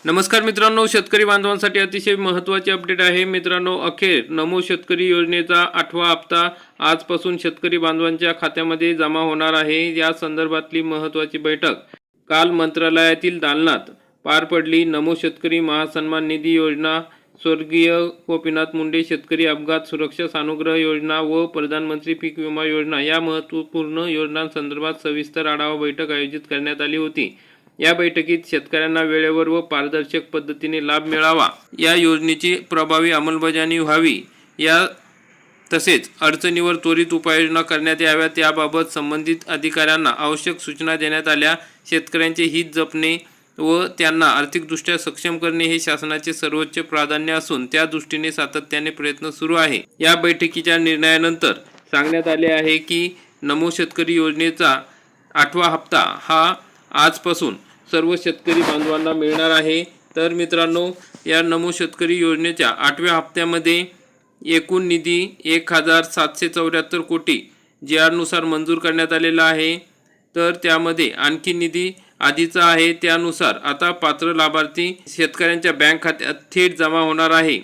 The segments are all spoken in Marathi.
नमस्कार मित्रांनो, शेतकरी बांधवांसाठी अतिशय महत्त्वाची अपडेट आहे मित्रांनो। अखेर नमो शेतकरी योजनेचा 8वा हप्ता आजपासून शेतकरी बांधवांच्या खात्यामध्ये जमा होणार आहे। या संदर्भातली महत्त्वाची बैठक काल मंत्रालयातील दालनात पार पडली। नमो शेतकरी महासन्मान निधी योजना, स्वर्गीय गोपीनाथ मुंडे शेतकरी अपघात सुरक्षा सानुग्रह योजना व प्रधानमंत्री पीक विमा योजना या महत्त्वपूर्ण योजनांसंदर्भात सविस्तर आढावा बैठक आयोजित करण्यात आली होती। या बैठकीत शेतकऱ्यांना वेळेवर व पारदर्शक पद्धतीने लाभ मिळावा, या योजनेची प्रभावी अंमलबजावणी व्हावी, तसेच अडचणीवर त्वरित उपाययोजना करण्यात याव्यात याबाबत संबंधित अधिकाऱ्यांना आवश्यक सूचना देण्यात आल्या। शेतकऱ्यांचे हित जपणे व त्यांना आर्थिकदृष्ट्या सक्षम करणे हे शासनाचे सर्वोच्च प्राधान्य असून त्या दृष्टीने सातत्याने प्रयत्न सुरू आहे। या बैठकीच्या निर्णयानंतर सांगण्यात आले आहे की नमो शेतकरी योजनेचा 8वा हप्ता हा आजपासून सर्व शेतकरी बांधवांना मिळणार आहे। तर मित्रांनो, या नमो शेतकरी योजनेच्या 8व्या हप्त्यामध्ये एकूण निधी 1774 कोटी GR नुसार मंजूर करण्यात आलेला आहे। तर त्यामध्ये आणखी निधी आधीचा आहे त्यानुसार आता पात्र लाभार्थी शेतकऱ्यांच्या बँक खात्यात थेट जमा होणार आहे।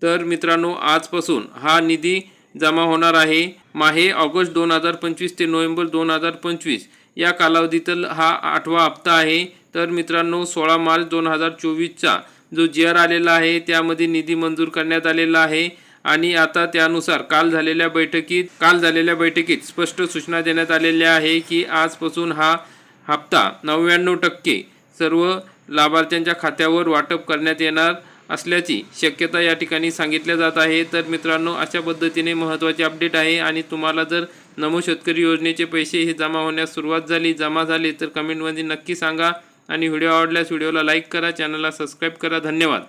तर मित्रांनो, आजपासून हा निधी जमा होणार आहे। माहे ऑगस्ट 2025 ते नोव्हेंबर 2025 या कालावधीतील हा 8वा हप्ता आहे। तर मित्रांनो, 16 मार्च 2024चा जो GR आलेला आहे त्यामध्ये निधी मंजूर करण्यात आलेला आहे आणि आता त्यानुसार काल झालेल्या बैठकीत स्पष्ट सूचना देण्यात आलेल्या आहे की आजपासून हा हप्ता 99% सर्व लाभार्थ्यांच्या खात्यावर वाटप करण्यात येणार असल्याची शक्यता या ठिकाणी सांगितल्या जात आहे। तर मित्रांनो, अशा पद्धतीने महत्त्वाची अपडेट आहे आणि तुम्हाला जर नमो शेतकरी योजनेचे पैसे हे जमा होण्यास सुरुवात जमा झाले तर कमेंटमध्ये नक्की सांगा आणि व्हिडिओ आवडल्यास व्हिडिओला लाईक करा, चॅनलला सबस्क्राईब करा। धन्यवाद।